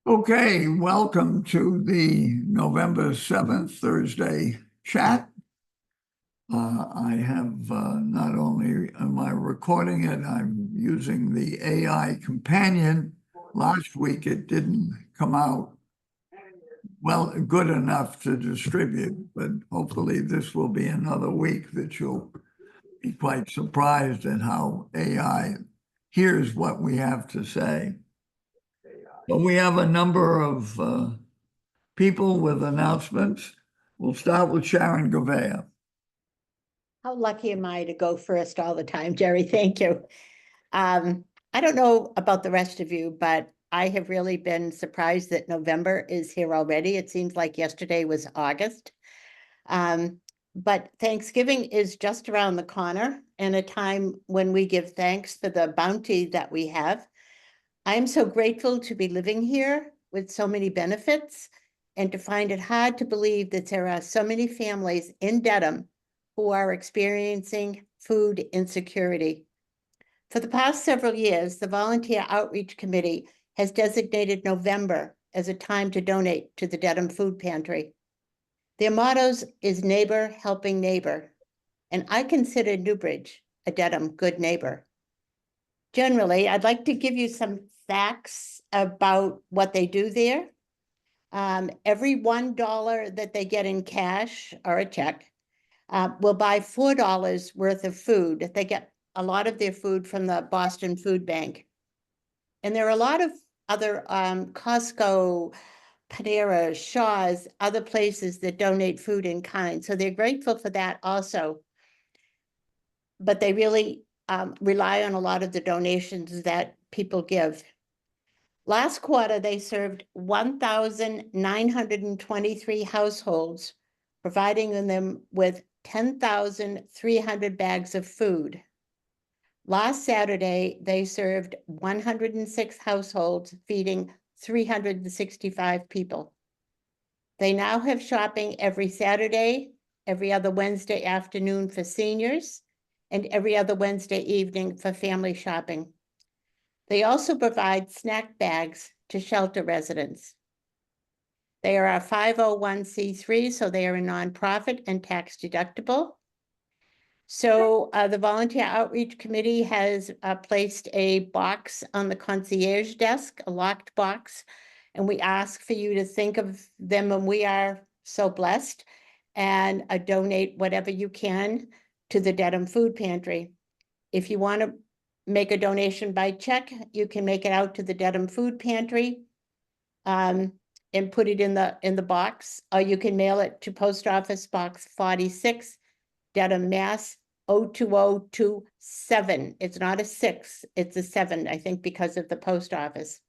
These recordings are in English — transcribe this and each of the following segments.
Okay, welcome to the November 7th Thursday chat. I have not only am I recording it, I'm using the AI companion. Last week it didn't come out well, good enough to distribute, but hopefully this will be another week that you'll be quite surprised at how AI hears what we have to say. But we have a number of people with announcements. We'll start with Sharon Govea. How lucky am I to go first all the time, Jerry? Thank you. I don't know about the rest of you, but I have really been surprised that November is here already. It seems like yesterday was August. But Thanksgiving is just around the corner and a time when we give thanks for the bounty that we have. I am so grateful to be living here with so many benefits and to find it hard to believe that there are so many families in Dedham who are experiencing food insecurity. For the past several years, the Volunteer Outreach Committee has designated November as a time to donate to the Dedham Food Pantry. Their motto is neighbor helping neighbor, and I consider Newbridge a Dedham good neighbor. Generally, I'd like to give you some facts about what they do there. Every $1 that they get in cash or a check will buy $4 worth of food. They get a lot of their food from the Boston Food Bank. And there are a lot of other Costco, Panera, Shaw's, other places that donate food in kind. So they're grateful for that also. But they really rely on a lot of the donations that people give. Last quarter, they served 1,923 households, providing them with 10,300 bags of food. Last Saturday, they served 106 households, feeding 365 people. They now have shopping every Saturday, every other Wednesday afternoon for seniors, and every other Wednesday evening for family shopping. They also provide snack bags to shelter residents. They are a 501c3, so they are a nonprofit and tax deductible. So the Volunteer Outreach Committee has placed a box on the concierge desk, a locked box, and we ask for you to think of them, and we are so blessed, and donate whatever you can to the Dedham Food Pantry. If you want to make a donation by check, you can make it out to the Dedham Food Pantry and put it in the box, or you can mail it to Post Office Box 46, Dedham, Mass. 02027. It's not a 6, it's a 7, I think, because of the post office.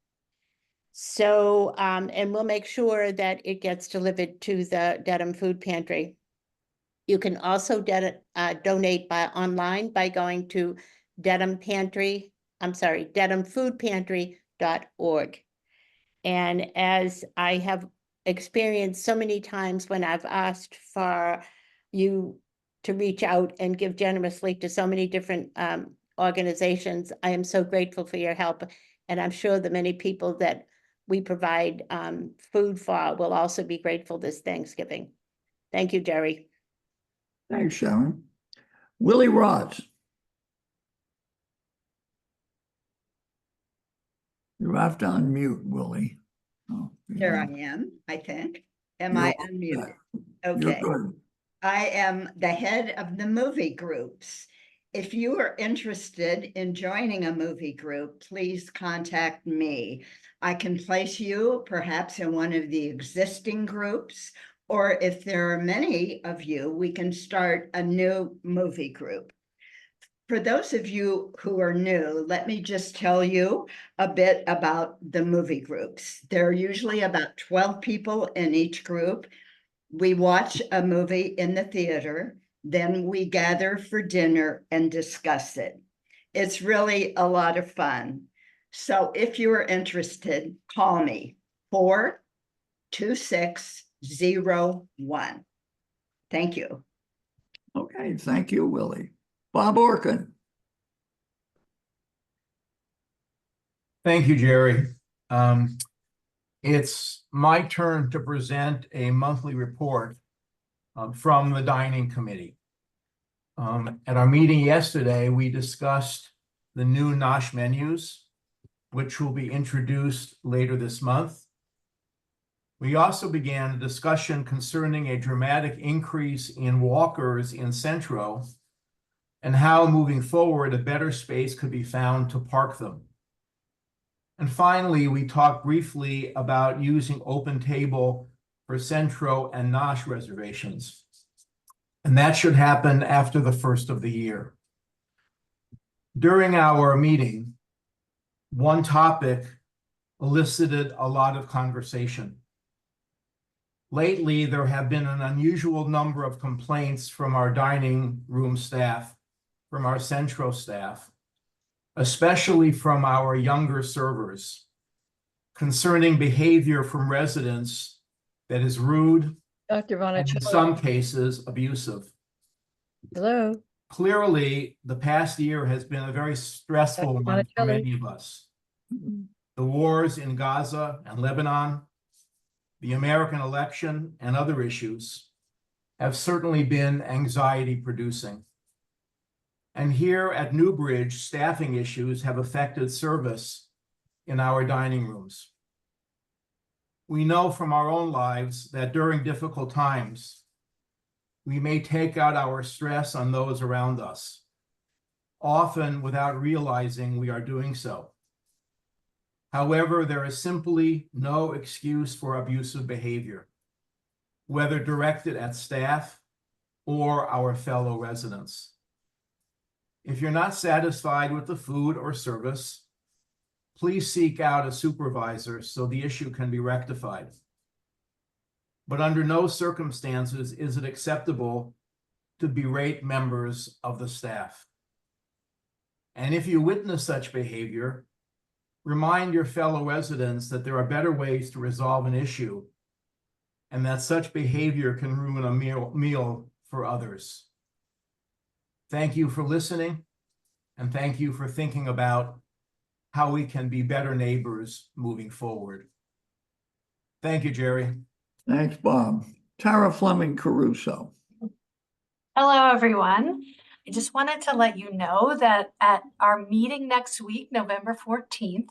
So, and we'll make sure that it gets delivered to the Dedham Food Pantry. You can also donate online by going to dedhamfoodpantry.org. And as I have experienced so many times when I've asked for you to reach out and give generously to so many different organizations, I am so grateful for your help. And I'm sure the many people that we provide food for will also be grateful this Thanksgiving. Thank you, Jerry. Thanks, Sharon. Willie Rods. You have to unmute, Willie. Oh, Here I am, I think. Am You're I all unmuted? set. You're Okay. good. I am the head of the movie groups. If you are interested in joining a movie group, please contact me. I can place you perhaps in one of the existing groups, or if there are many of you, we can start a new movie group. For those of you who are new, let me just tell you a bit about the movie groups. There are usually about 12 people in each group. We watch a movie in the theater, then we gather for dinner and discuss it. It's really a lot of fun. So if you are interested, call me 42601. Thank you. Okay, thank you, Willie. Bob Orkin. Thank you, Jerry. It's my turn to present a monthly report from the dining committee. At our meeting yesterday, we discussed the new NOSH menus, which will be introduced later this month. We also began a discussion concerning a dramatic increase in walkers in Centro and how moving forward a better space could be found to park them. And finally, we talked briefly about using Open Table for Centro and NOSH reservations. And that should happen after the first of the year. During our meeting, one topic elicited a lot of conversation. Lately, there have been an unusual number of complaints from our dining room staff, from our Centro staff, especially from our younger servers, concerning behavior from residents that is rude Dr. and in Vonachelli, some cases abusive. hello. Clearly, the past year has been a very stressful Dr. one for Monticelli. many of us. The wars in Gaza and Lebanon, the American election, and other issues have certainly been anxiety-producing. And here at Newbridge, staffing issues have affected service in our dining rooms. We know from our own lives that during difficult times, we may take out our stress on those around us, often without realizing we are doing so. However, there is simply no excuse for abusive behavior, whether directed at staff or our fellow residents. If you're not satisfied with the food or service, please seek out a supervisor so the issue can be rectified. But under no circumstances is it acceptable to berate members of the staff. And if you witness such behavior, remind your fellow residents that there are better ways to resolve an issue and that such behavior can ruin a meal for others. Thank you for listening, and thank you for thinking about how we can be better neighbors moving forward. Thank you, Jerry. Thanks, Bob. Tara Fleming Caruso. Hello, everyone. I just wanted to let you know that at our meeting next week, November 14th,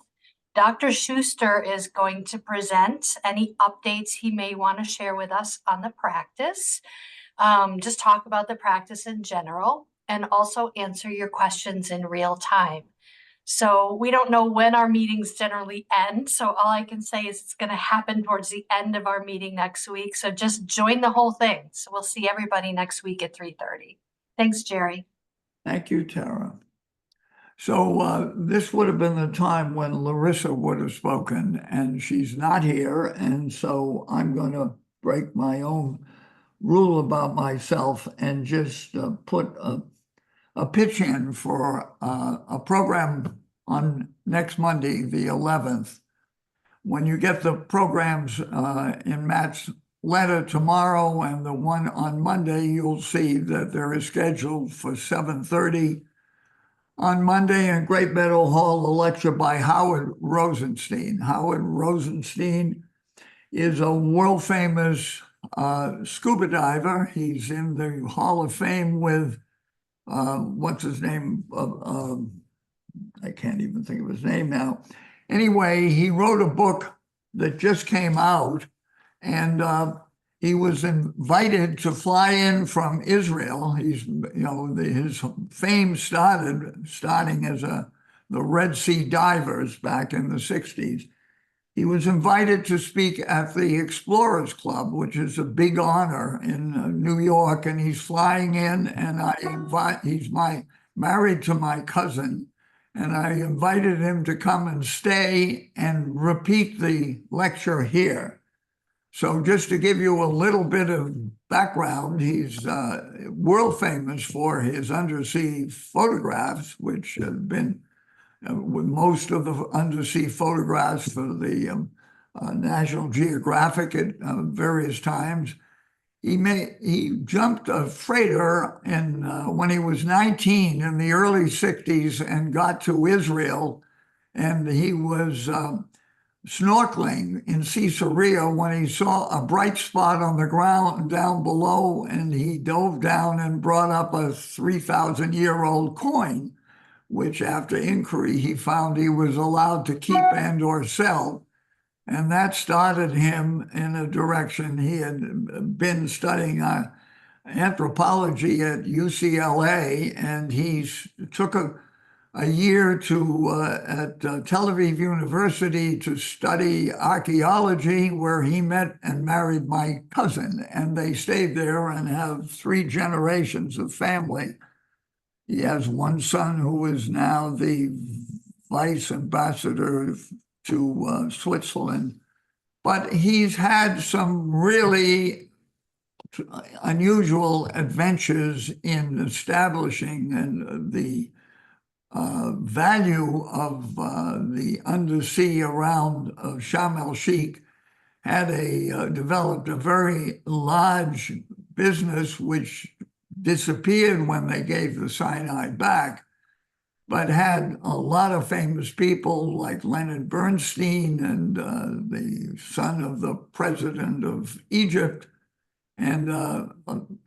Dr. Schuster is going to present any updates he may want to share with us on the practice. Just talk about the practice in general and also answer your questions in real time. So we don't know when our meetings generally end. So all I can say is it's going to happen towards the end of our meeting next week. So just join the whole thing. So we'll see everybody next week at 3:30. Thanks, Jerry. Thank you, Tara. So this would have been the time when Larissa would have spoken, and she's not here. And so I'm going to break my own rule about myself and just put a pitch in for a program on next Monday, the 11th. When you get the programs in Matt's letter tomorrow and the one on Monday, you'll see that there is scheduled for 7:30 on Monday in Great Meadow Hall, a lecture by Howard Rosenstein. Howard Rosenstein is a world-famous scuba diver. He's in the Hall of Fame with what's his name? I can't even think of his name now. Anyway, he wrote a book that just came out, and he was invited to fly in from Israel. He's, his fame starting as the Red Sea divers back in the 60s. He was invited to speak at the Explorers Club, which is a big honor in New York, and he's flying in, and he's married to my cousin, and I invited him to come and stay and repeat the lecture here. So just to give you a little bit of background, he's world famous for his undersea photographs, which have been with most of the undersea photographs for the National Geographic at various times. He jumped a freighter when he was 19 in the early 60s and got to Israel, and he was snorkeling in Caesarea when he saw a bright spot on the ground down below, and he dove down and brought up a 3,000-year-old coin, which after inquiry he found he was allowed to keep and or sell. And that started him in a direction. He had been studying anthropology at UCLA, and he took a year at Tel Aviv University to study archaeology, where he met and married my cousin, and they stayed there and have 3 generations of family. He has one son who is now the vice ambassador to Switzerland, but he's had some really unusual adventures in establishing the value of the undersea around Sharm el-Sheikh. Had developed a very large business which disappeared when they gave the Sinai back, but had a lot of famous people like Leonard Bernstein and the son of the president of Egypt, and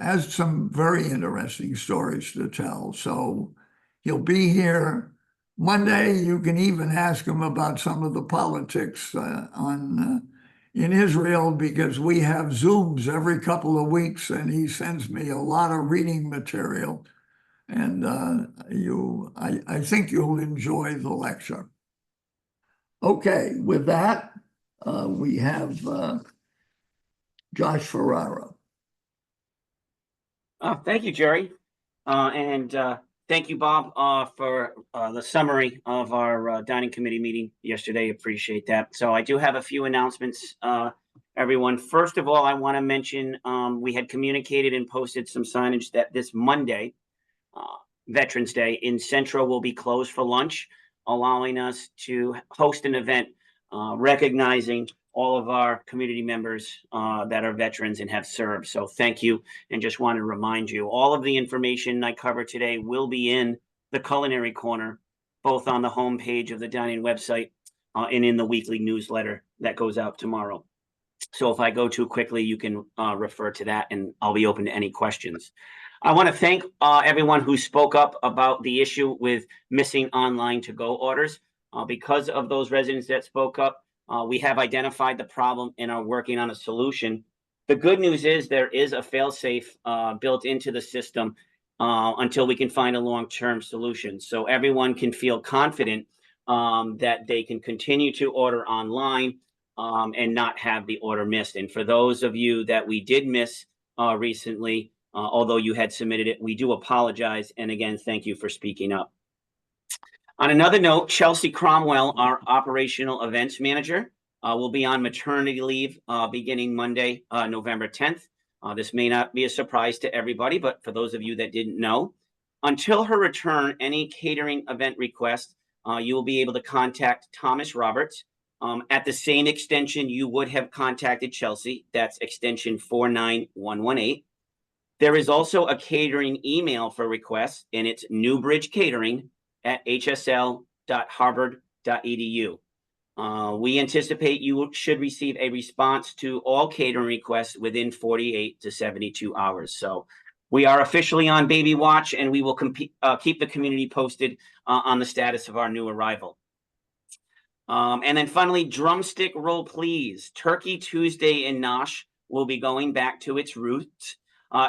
has some very interesting stories to tell. So he'll be here Monday. You can even ask him about some of the politics in Israel, because we have Zooms every couple of weeks, and he sends me a lot of reading material. And I think you'll enjoy the lecture. Okay, with that, we have Josh Ferrara. Thank you, Jerry. And thank you, Bob, for the summary of our dining committee meeting yesterday. Appreciate that. So I do have a few announcements, everyone. First of all, I want to mention we had communicated and posted some signage that this Monday, Veterans Day in Central, will be closed for lunch, allowing us to host an event recognizing all of our community members that are veterans and have served. So thank you, and just want to remind you, all of the information I cover today will be in the Culinary Corner, both on the homepage of the dining website and in the weekly newsletter that goes out tomorrow. So if I go too quickly, you can refer to that, and I'll be open to any questions. I want to thank everyone who spoke up about the issue with missing online to-go orders. Because of those residents that spoke up, we have identified the problem and are working on a solution. The good news is there is a fail-safe built into the system until we can find a long-term solution. So everyone can feel confident that they can continue to order online and not have the order missed. And for those of you that we did miss recently, although you had submitted it, we do apologize. And again, thank you for speaking up. On another note, Chelsea Cromwell, our operational events manager, will be on maternity leave beginning Monday, November 10th. This may not be a surprise to everybody, but for those of you that didn't know, until her return, any catering event request, you will be able to contact Thomas Roberts. At the same extension you would have contacted Chelsea, that's extension 49118. There is also a catering email for requests, and it's newbridgecatering@hsl.harvard.edu. We anticipate you should receive a response to all catering requests within 48 to 72 hours. So we are officially on baby watch, and we will keep the community posted on the status of our new arrival. And then finally, Drumstick Roll Please. Turkey Tuesday in Nosh will be going back to its roots.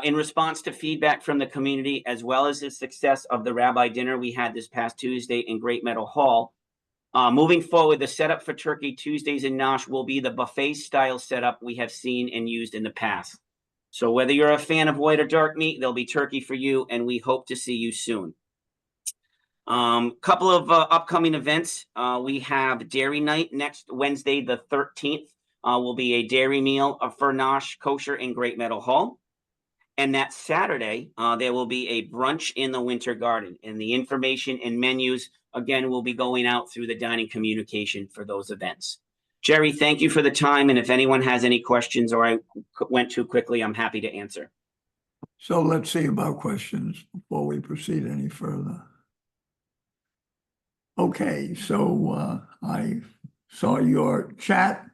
In response to feedback from the community, as well as the success of the Rabbi Dinner we had this past Tuesday in Great Meadow Hall, moving forward, the setup for Turkey Tuesdays in Nosh will be the buffet style setup we have seen and used in the past. So whether you're a fan of white or dark meat, there'll be turkey for you, and we hope to see you soon. Couple of upcoming events. We have Dairy Night next Wednesday, the 13th. Will be a dairy meal for Nosh Kosher in Great Meadow Hall. And that Saturday, there will be a brunch in the Winter Garden. And the information and menus, again, will be going out through the dining communication for those events. Jerry, thank you for the time. And if anyone has any questions or I went too quickly, I'm happy to answer. So let's see about questions before we proceed any further. Okay, so I saw your chat.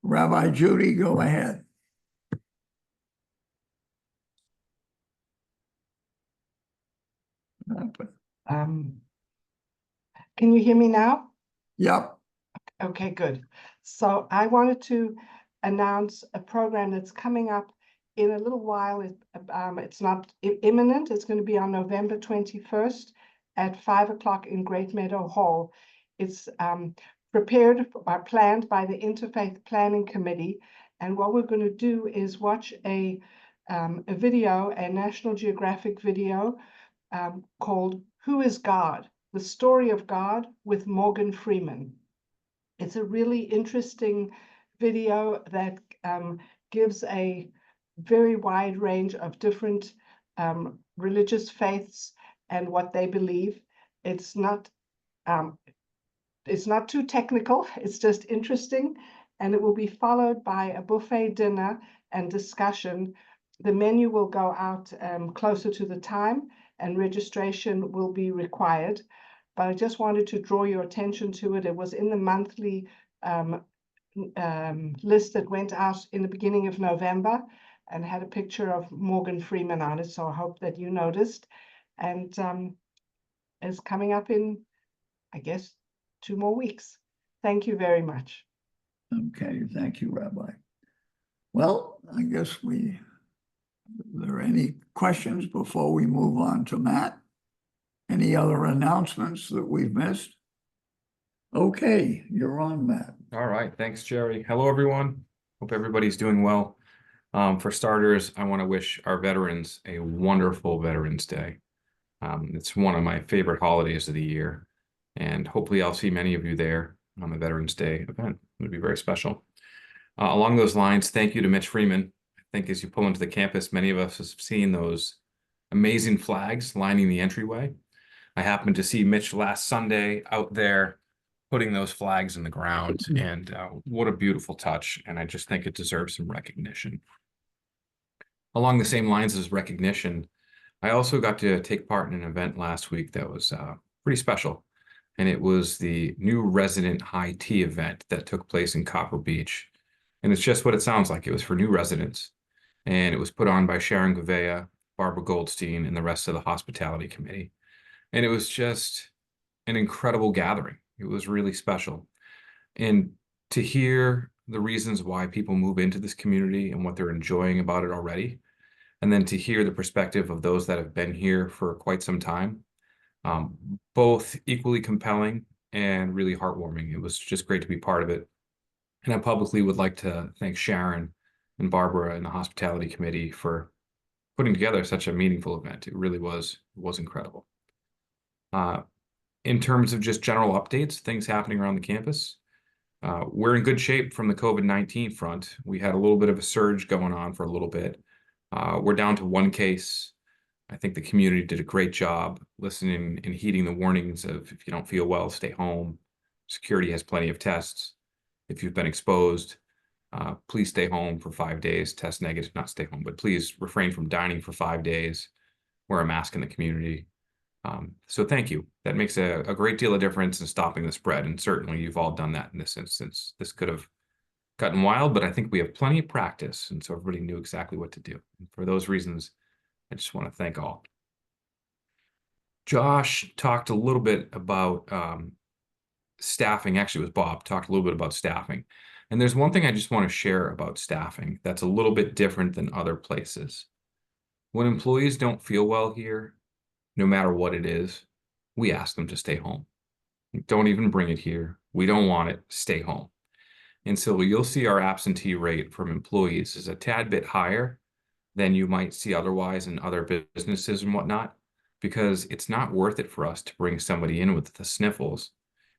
Rabbi Judy, go ahead. Um, can you hear me now? Yep. Okay, good. So I wanted to announce a program that's coming up in a little while. It's not imminent. It's going to be on November 21st at 5 o'clock in Great Meadow Hall. It's prepared or planned by the Interfaith Planning Committee. And what we're going to do is watch a video, a National Geographic video called Who is God? The Story of God with Morgan Freeman. It's a really interesting video that gives a very wide range of different religious faiths and what they believe. It's not too technical, it's just interesting, and it will be followed by a buffet dinner and discussion. The menu will go out closer to the time, and registration will be required. But I just wanted to draw your attention to it. It was in the monthly list that went out in the beginning of November and had a picture of Morgan Freeman on it. So I hope that you noticed. And it's coming up in, I guess, 2 more weeks. Thank you very much. Okay, thank you, Rabbi. Well, I guess are there any questions before we move on to Matt? Any other announcements that we've missed? Okay, you're on, Matt. All right, thanks, Jerry. Hello, everyone. Hope everybody's doing well. For starters, I want to wish our veterans a wonderful Veterans Day. It's one of my favorite holidays of the year, and hopefully I'll see many of you there on the Veterans Day event. It would be very special. Along those lines, thank you to Mitch Freeman. I think as you pull into the campus, many of us have seen those amazing flags lining the entryway. I happened to see Mitch last Sunday out there putting those flags in the ground, and what a beautiful touch, and I just think it deserves some recognition. Along the same lines as recognition, I also got to take part in an event last week that was pretty special, and it was the new resident high tea event that took place in Copper Beach, and it's just what it sounds like. It was for new residents, and it was put on by Sharon Gouveia, Barbara Goldstein, and the rest of the hospitality committee, and it was just an incredible gathering. It was really special. And to hear the reasons why people move into this community and what they're enjoying about it already, and then to hear the perspective of those that have been here for quite some time, both equally compelling and really heartwarming. It was just great to be part of it. And I publicly would like to thank Sharon and Barbara and the hospitality committee for putting together such a meaningful event. It really was incredible. In terms of just general updates, things happening around the campus, we're in good shape from the COVID-19 front. We had a little bit of a surge going on for a little bit. We're down to 1 case. I think the community did a great job listening and heeding the warnings of if you don't feel well, stay home. Security has plenty of tests. If you've been exposed, please stay home for 5 days, test negative, not stay home, but please refrain from dining for 5 days, wear a mask in the community. So thank you. That makes a great deal of difference in stopping the spread. And certainly you've all done that in this instance. This could have gotten wild, but I think we have plenty of practice. And so everybody knew exactly what to do. And for those reasons, I just want to thank all. Josh talked a little bit about staffing. Actually, it was Bob talked a little bit about staffing. And there's one thing I just want to share about staffing that's a little bit different than other places. When employees don't feel well here, no matter what it is, we ask them to stay home. Don't even bring it here. We don't want it. Stay home. And so you'll see our absentee rate from employees is a tad bit higher than you might see otherwise in other businesses and whatnot, because it's not worth it for us to bring somebody in with the sniffles,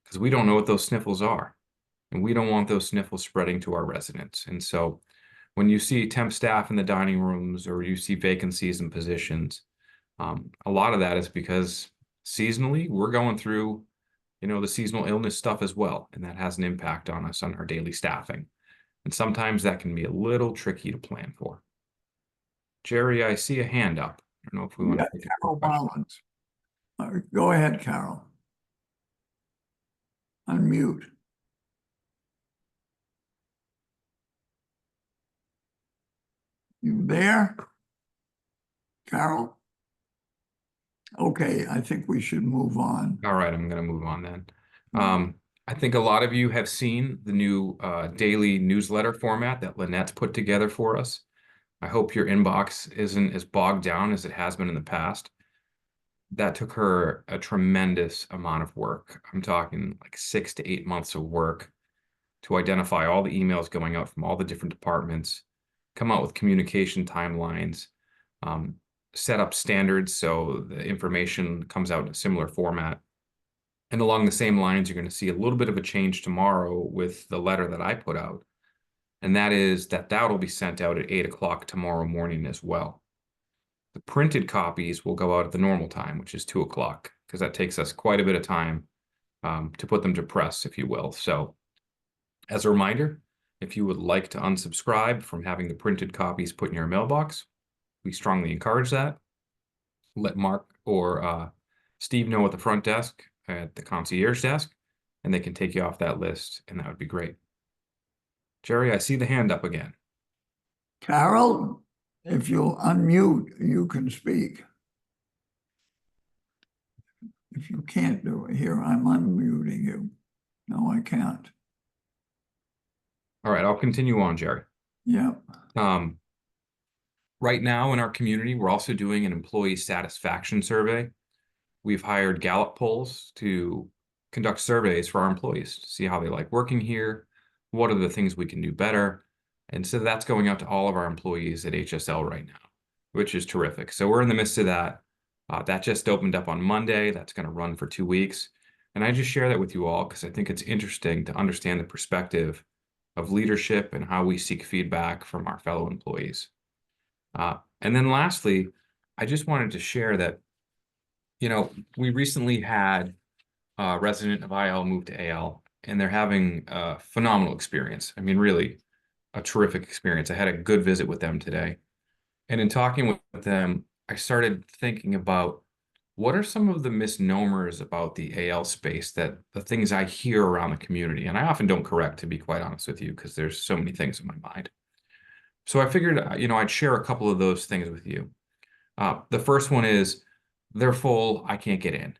because we don't know what those sniffles are. And we don't want those sniffles spreading to our residents. And so when you see temp staff in the dining rooms or you see vacancies in positions, a lot of that is because seasonally we're going through, the seasonal illness stuff as well. And that has an impact on us on our daily staffing. And sometimes that can be a little tricky to plan for. Jerry, I see a hand up. I don't know if we want to take Carol a Rollins. Go ahead, Carol. Unmute. You there? Carol? Okay, I think we should move on. All right, I'm gonna move on then. I think a lot of you have seen the new daily newsletter format that Lynette's put together for us. I hope your inbox isn't as bogged down as it has been in the past. That took her a tremendous amount of work. I'm talking like 6 to 8 months of work to identify all the emails going out from all the different departments, come out with communication timelines, set up standards so the information comes out in a similar format. And along the same lines, you're going to see a little bit of a change tomorrow with the letter that I put out. And that is that'll be sent out at 8 o'clock tomorrow morning as well. The printed copies will go out at the normal time, which is 2 o'clock, because that takes us quite a bit of time to put them to press, if you will. So as a reminder, if you would like to unsubscribe from having the printed copies put in your mailbox, we strongly encourage that. Let Mark or Steve know at the front desk, at the concierge desk, and they can take you off that list, and that would be great. Jerry, I see the hand up again. Carol, if you'll unmute, you can speak. If you can't do it, here, I'm unmuting you. No, I can't. All right, I'll continue on, Jerry. Yeah. Right now in our community, we're also doing an employee satisfaction survey. We've hired Gallup polls to conduct surveys for our employees to see how they like working here, what are the things we can do better. And so that's going out to all of our employees at HSL right now, which is terrific. So we're in the midst of that. That just opened up on Monday. That's going to run for 2 weeks. And I just share that with you all because I think it's interesting to understand the perspective of leadership and how we seek feedback from our fellow employees. And then lastly, I just wanted to share that, you know, we recently had a resident of IL move to AL, and they're having a phenomenal experience. I mean, really a terrific experience. I had a good visit with them today. And in talking with them, I started thinking about what are some of the misnomers about the AL space, that the things I hear around the community, and I often don't correct, to be quite honest with you, because there's so many things in my mind. So I figured, you know, I'd share a couple of those things with you. The first one is, they're full, I can't get in.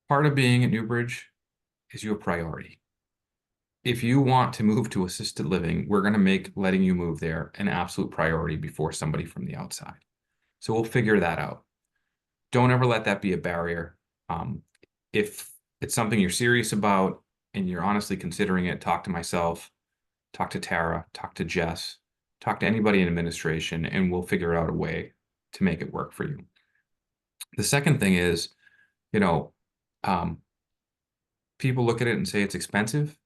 Part of being at Newbridge is your priority. If you want to move to assisted living, we're going to make letting you move there an absolute priority before somebody from the outside. So we'll figure that out. Don't ever let that be a barrier. If it's something you're serious about and you're honestly considering it, talk to myself, talk to Tara, talk to Jess, talk to anybody in administration, and we'll figure out a way to make it work for you. The second thing is, you know, people look at it and say it's expensive,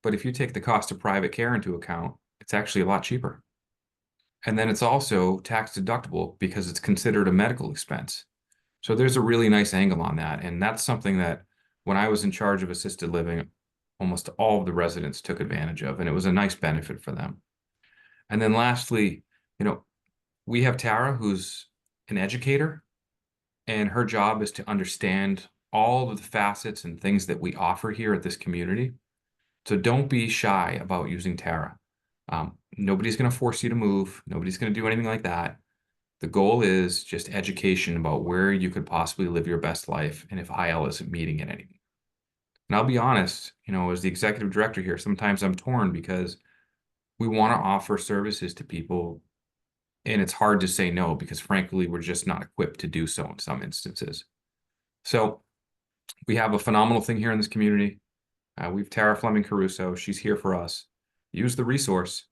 but if you take the cost of private care into account, it's actually a lot cheaper. And then it's also tax deductible because it's considered a medical expense. So there's a really nice angle on that. And that's something that when I was in charge of assisted living, almost all of the residents took advantage of, and it was a nice benefit for them. And then lastly, you know, we have Tara, who's an educator, and her job is to understand all of the facets and things that we offer here at this community. So don't be shy about using Tara. Nobody's going to force you to move. Nobody's going to do anything like that. The goal is just education about where you could possibly live your best life and if IL isn't meeting it anymore. And I'll be honest, you know, as the executive director here, sometimes I'm torn because we want to offer services to people, and it's hard to say no because frankly, we're just not equipped to do so in some instances. So we have a phenomenal thing here in this community. We've Tara Fleming Caruso. She's here for us. Use the resource.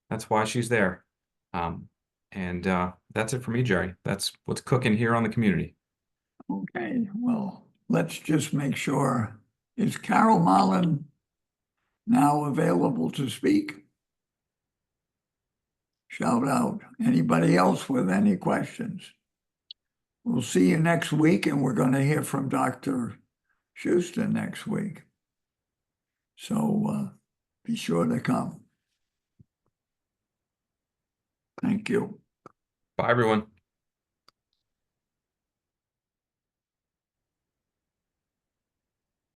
That's why she's there. And that's it for me, Jerry. That's what's cooking here on the community. Okay, well, let's just make sure. Is Carol Mullen now available to speak? Shout out. Anybody else with any questions? We'll see you next week, and we're going to hear from Dr. Schuster next week. So be sure to come. Thank you. Bye, everyone.